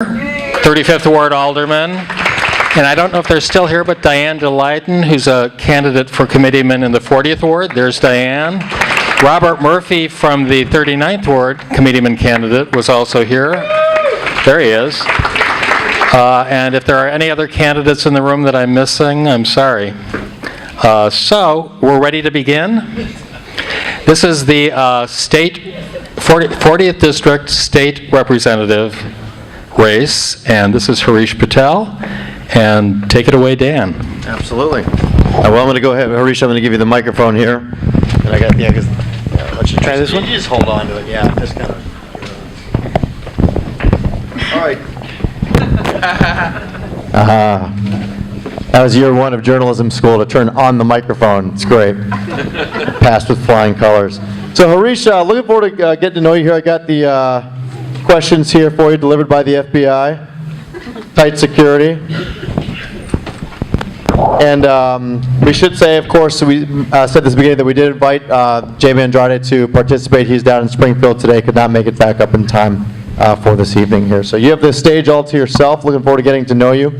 35th Ward Alderman. And I don't know if they're still here, but Diane DeLayden, who's a candidate for Committeeman in the 40th Ward. There's Diane. Robert Murphy from the 39th Ward, Committeeman candidate, was also here. There he is. And if there are any other candidates in the room that I'm missing, I'm sorry. So, we're ready to begin. This is the 40th District State Representative race, and this is Harish Patel. And take it away, Dan. Absolutely. Well, I'm going to go ahead, Harish. I'm going to give you the microphone here. And I got, because let you try this one. You just hold on to it. Yeah, just kind of. All right. That was year one of journalism school to turn on the microphone. It's great. Passed with flying colors. So Harish, looking forward to getting to know you here. I got the questions here for you delivered by the FBI. Tight security. And we should say, of course, we said at the beginning that we did invite Jamie Andrade to participate. He's down in Springfield today, could not make it back up in time for this evening here. So you have the stage all to yourself. Looking forward to getting to know you.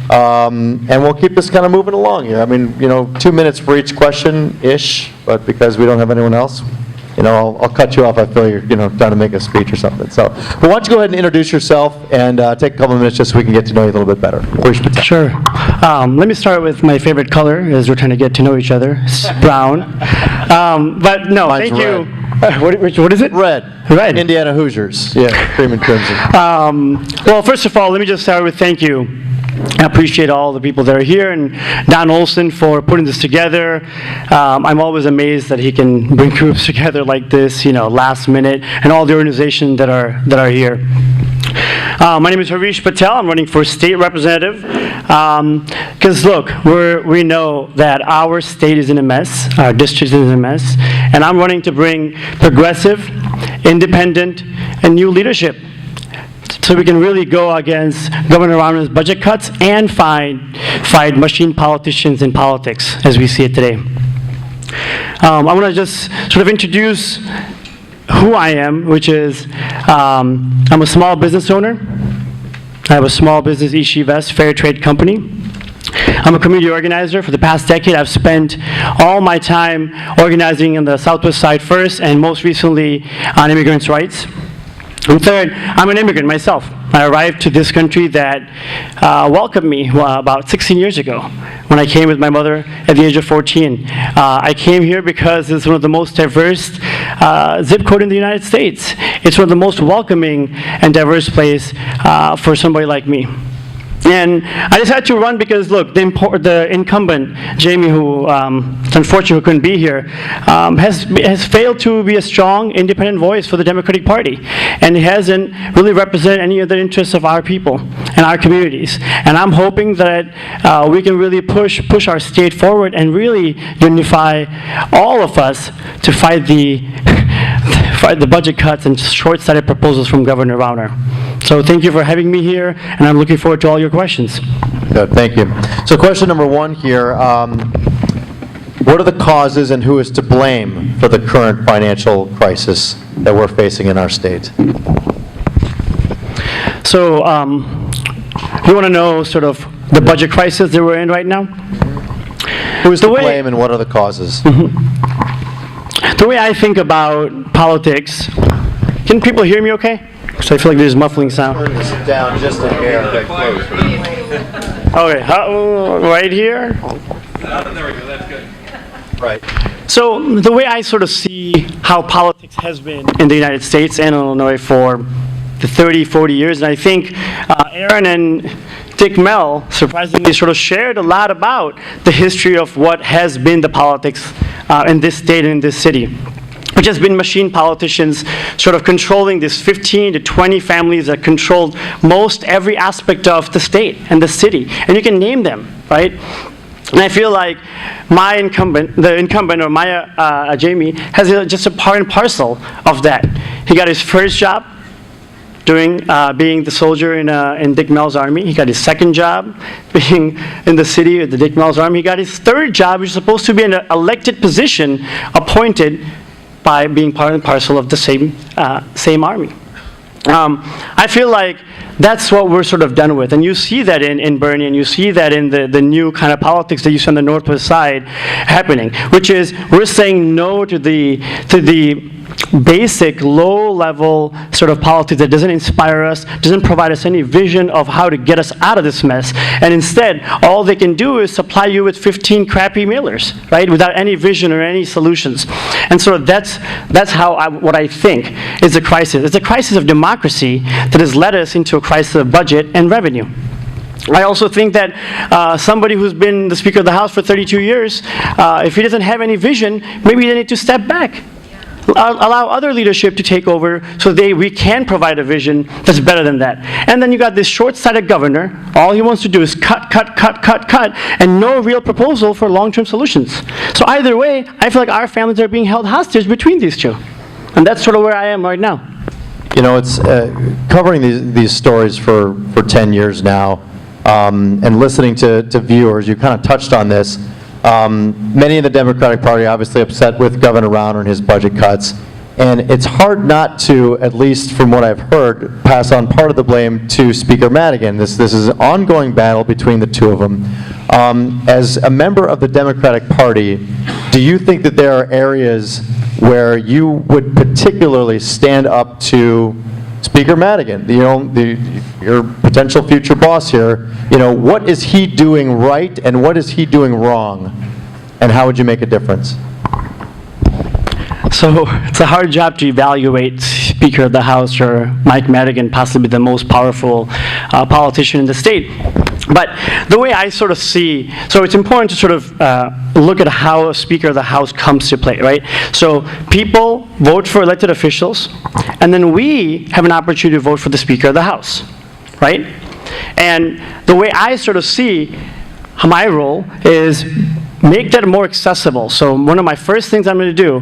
And we'll keep this kind of moving along here. I mean, 2 minutes for each question-ish, but because we don't have anyone else, I'll cut you off. I feel you're, trying to make a speech or something. So, but why don't you go ahead and introduce yourself and take a couple of minutes just so we can get to know you a little bit better. Sure. Let me start with my favorite color as we're trying to get to know each other. It's brown. But no, Mine's thank you. red. What is it? Red. Red. Indiana Hoosiers. Yeah, cream and crimson. Well, first of all, let me just start with thank you. I appreciate all the people that are here and Don Olson for putting this together. I'm always amazed that he can bring groups together like this, last minute, and all the organizations that are here. My name is Harish Patel. I'm running for state representative. Because look, we know that our state is in a mess, our district is in a mess, and I'm running to bring progressive, independent, and new leadership, so we can really go against Governor Romney's budget cuts and fight machine politicians in politics as we see it today. I want to just sort of introduce who I am, which is I'm a small business owner. I have a small business, Ishivest Fair Trade Company. I'm a community organizer. For the past decade, I've spent all my time organizing in the Southwest Side first, and most recently on immigrants' rights. And third, I'm an immigrant myself. I arrived to this country that welcomed me about 16 years ago when I came with my mother at the age of 14. I came here because it's one of the most diverse zip code in the United States. It's one of the most welcoming and diverse place for somebody like me. And I just had to run because, look, the incumbent, Jamie, who is unfortunate who couldn't be here, has failed to be a strong, independent voice for the Democratic Party. And he hasn't really represented any of the interests of our people and our communities. And I'm hoping that we can really push our state forward and really unify all of us to fight the budget cuts and short-sighted proposals from Governor Rauner. So thank you for having me here, and I'm looking forward to all your questions. Good, thank you. So question number one here, what are the causes and who is to blame for the current financial crisis that we're facing in our state? So you want to know sort of the budget crisis that we're in right now? Who is to blame and what are the causes? The way I think about politics, can people hear me okay? So I feel like there's muffling sound. Turn this down just a hair. Okay, right here? There we go, that's good. Right. So the way I sort of see how politics has been in the United States and Illinois for the 30, 40 years, and I think Aaron and Dick Mell surprisingly sort of shared a lot about the history of what has been the politics in this state and in this city, which has been machine politicians sort of controlling this 15 to 20 families that controlled most every aspect of the state and the city. And you can name them, right? And I feel like the incumbent, or Maya Jamie, has just a part and parcel of that. He got his first job being the soldier in Dick Mell's army. He got his second job being in the city of the Dick Mell's army. He got his third job, which is supposed to be an elected position, appointed by being part and parcel of the same army. I feel like that's what we're sort of done with. And you see that in Bernie, and you see that in the new kind of politics that you see on the Northwest side happening, which is we're saying no to the basic, low-level sort of politics that doesn't inspire us, doesn't provide us any vision of how to get us out of this mess. And instead, all they can do is supply you with 15 crappy mailers, right, without any vision or any solutions. And so that's what I think is a crisis. It's a crisis of democracy that has led us into a crisis of budget and revenue. I also think that somebody who's been the Speaker of the House for 32 years, if he doesn't have any vision, maybe they need to step back. Allow other leadership to take over so we can provide a vision that's better than that. And then you got this short-sighted governor. All he wants to do is cut, and no real proposal for long-term solutions. So either way, I feel like our families are being held hostage between these two. And that's sort of where I am right now. You know, it's covering these stories for 10 years now, and listening to viewers, you kind of touched on this. Many in the Democratic Party obviously upset with Governor Rauner and his budget cuts, and it's hard not to, at least from what I've heard, pass on part of the blame to Speaker Madigan. This is an ongoing battle between the two of them. As a member of the Democratic Party, do you think that there are areas where you would particularly stand up to Speaker Madigan, your potential future boss here? What is he doing right and what is he doing wrong? And how would you make a difference? So it's a hard job to evaluate Speaker of the House or Mike Madigan, possibly the most powerful politician in the state. But the way I sort of see, so it's important to sort of look at how a Speaker of the House comes to play, right? So people vote for elected officials, and then we have an opportunity to vote for the Speaker of the House, right? And the way I sort of see my role is make that more accessible. So one of my first things I'm going to do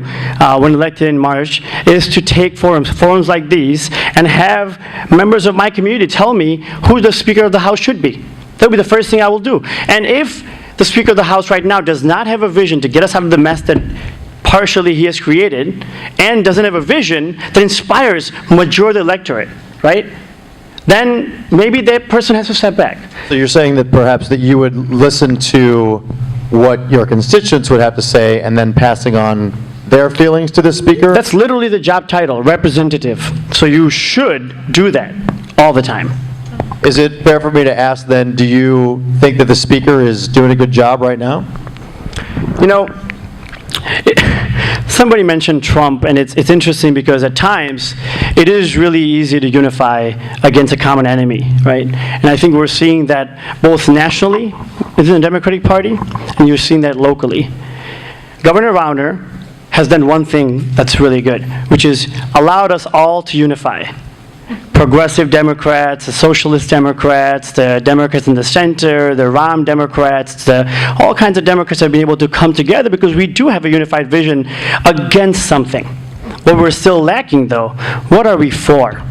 when elected in March is to take forums like these, and have members of my community tell me who the Speaker of the House should be. That'll be the first thing I will do. And if the Speaker of the House right now does not have a vision to get us out of the mess that partially he has created, and doesn't have a vision that inspires the majority of the electorate, right? Then maybe that person has to step back. So you're saying that perhaps that you would listen to what your constituents would have to say, and then passing on their feelings to the Speaker? That's literally the job title, representative. So you should do that all the time. Is it fair for me to ask then, do you think that the Speaker is doing a good job right now? Somebody mentioned Trump, and it's interesting because at times it is really easy to unify against a common enemy, right? And I think we're seeing that both nationally within the Democratic Party, and you're seeing that locally. Governor Rauner has done one thing that's really good, which is allowed us all to unify. Progressive Democrats, the Socialist Democrats, the Democrats in the center, the Ram Democrats, all kinds of Democrats have been able to come together because we do have a unified vision against something. What we're still lacking, though, what are we for?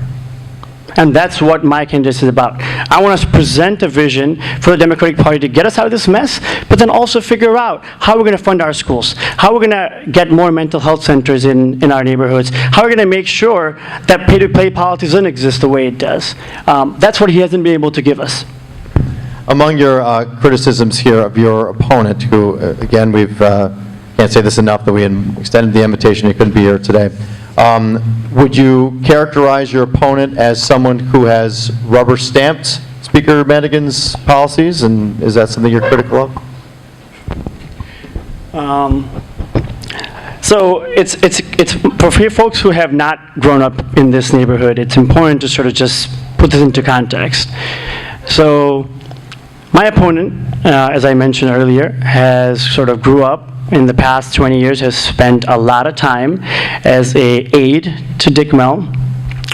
And that's what my candidacy is about. I want us to present a vision for the Democratic Party to get us out of this mess, but then also figure out how we're going to fund our schools, how we're going to get more mental health centers in our neighborhoods, how we're going to make sure that pay-to-play politics doesn't exist the way it does. That's what he hasn't been able to give us. Among your criticisms here of your opponent, who, again, we've can't say this enough, that we extended the invitation, he couldn't be here today. Would you characterize your opponent as someone who has rubber-stamped Speaker Madigan's policies, and is that something you're critical of? So it's for folks who have not grown up in this neighborhood, it's important to sort of just put this into context. So my opponent, as I mentioned earlier, has sort of grew up in the past 20 years, has spent a lot of time as an aide to Dick Mell.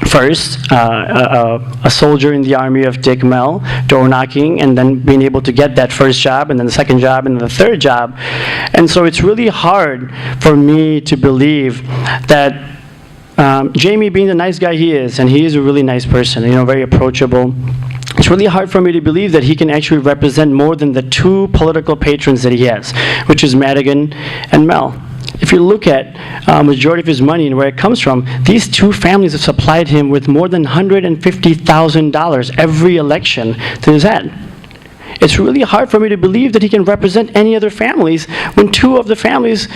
First, a soldier in the army of Dick Mell, door knocking, and then being able to get that first job, and then the second job, and then the third job. And so it's really hard for me to believe that Jamie, being the nice guy he is, and he is a really nice person, very approachable, it's really hard for me to believe that he can actually represent more than the two political patrons that he has, which is Madigan and Mell. if you look at majority of his money and where it comes from, these two families have supplied him with more than $150,000 every election that he's had. It's really hard for me to believe that he can represent any other families when two of the families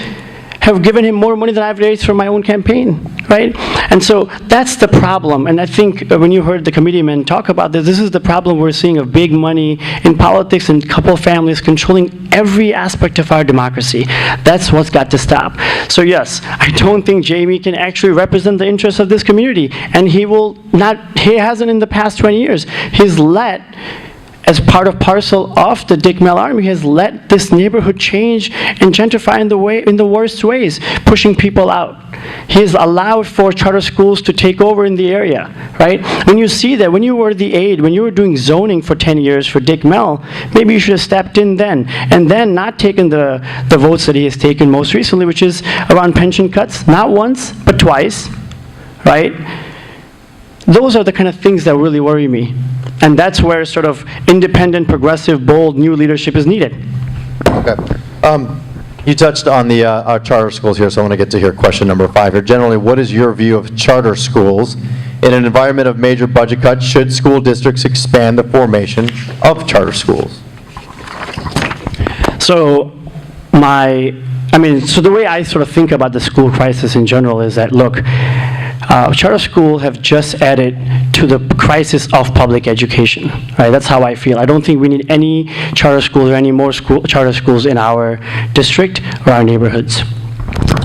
have given him more money than I've raised for my own campaign, right? And so that's the problem. And I think when you heard the committeeman talk about this, this is the problem we're seeing of big money in politics and couple families controlling every aspect of our democracy. That's what's got to stop. So yes, I don't think Jamie can actually represent the interests of this community. And he hasn't in the past 20 years. He's let, as part of parcel of the Dick Mel Army, has let this neighborhood change and gentrify in the worst ways, pushing people out. He has allowed for charter schools to take over in the area, right? When you see that, when you were the aide, when you were doing zoning for 10 years for Dick Mel, maybe you should have stepped in then, and then not taken the votes that he has taken most recently, which is around pension cuts, not once, but twice, right? Those are the kind of things that really worry me. And that's where sort of independent, progressive, bold, new leadership is needed. Okay. You touched on the our charter schools here, so I want to get to here question number 5 here. Generally, what is your view of charter schools? In an environment of major budget cuts, should school districts expand the formation of charter schools? So so the way I sort of think about the school crisis in general is that, look, charter schools have just added to the crisis of public education, right? That's how I feel. I don't think we need any charter schools or any more charter schools in our district or our neighborhoods.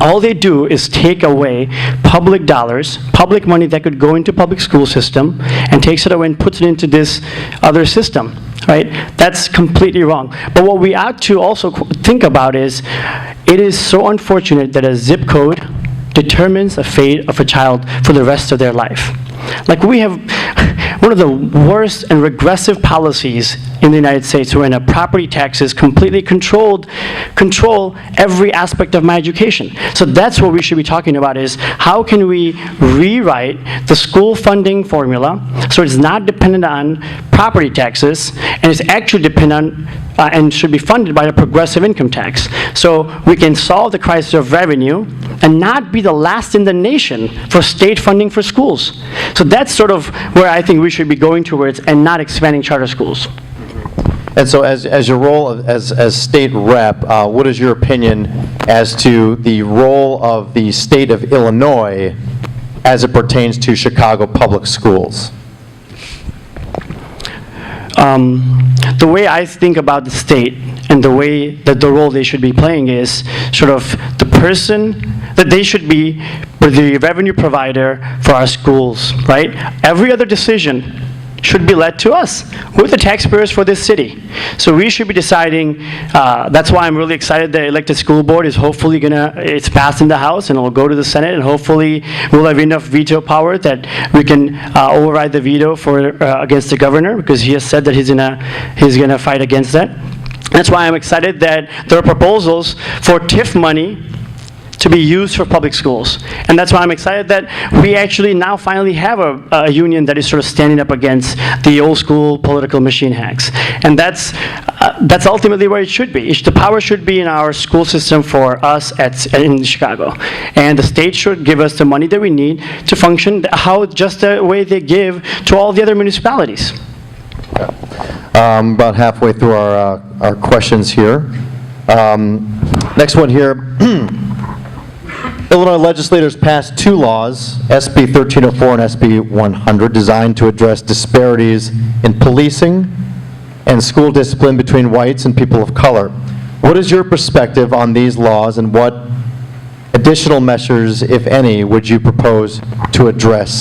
All they do is take away public dollars, public money that could go into public school system, and takes it away and puts it into this other system, right? That's completely wrong. But what we ought to also think about is, it is so unfortunate that a zip code determines the fate of a child for the rest of their life. Like, we have one of the worst and regressive policies in the United States, wherein property taxes completely control every aspect of my education. So that's what we should be talking about, is how can we rewrite the school funding formula so it's not dependent on property taxes, and it's actually dependent on and should be funded by a progressive income tax. So we can solve the crisis of revenue and not be the last in the nation for state funding for schools. So that's sort of where I think we should be going towards, and not expanding charter schools. And so as your role as state rep, what is your opinion as to the role of the state of Illinois as it pertains to Chicago public schools? The way I think about the state and the way that the role they should be playing is sort of the person that they should be the revenue provider for our schools, right? Every other decision should be led to us. We're the taxpayers for this city. So we should be deciding, that's why I'm really excited the elected school board is hopefully it's passed in the House and it'll go to the Senate, and hopefully we'll have enough veto power that we can override the veto against the governor, because he has said that he's gonna fight against that. That's why I'm excited that there are proposals for TIF money to be used for public schools. And that's why I'm excited that we actually now finally have a union that is sort of standing up against the old school political machine hacks. And that's ultimately where it should be. The power should be in our school system for us in Chicago. And the state should give us the money that we need to function just the way they give to all the other municipalities. About halfway through our questions here. Next one here. Illinois legislators passed 2 laws, SB 1304 and SB 100, designed to address disparities in policing and school discipline between whites and people of color. What is your perspective on these laws, and what additional measures, if any, would you propose to address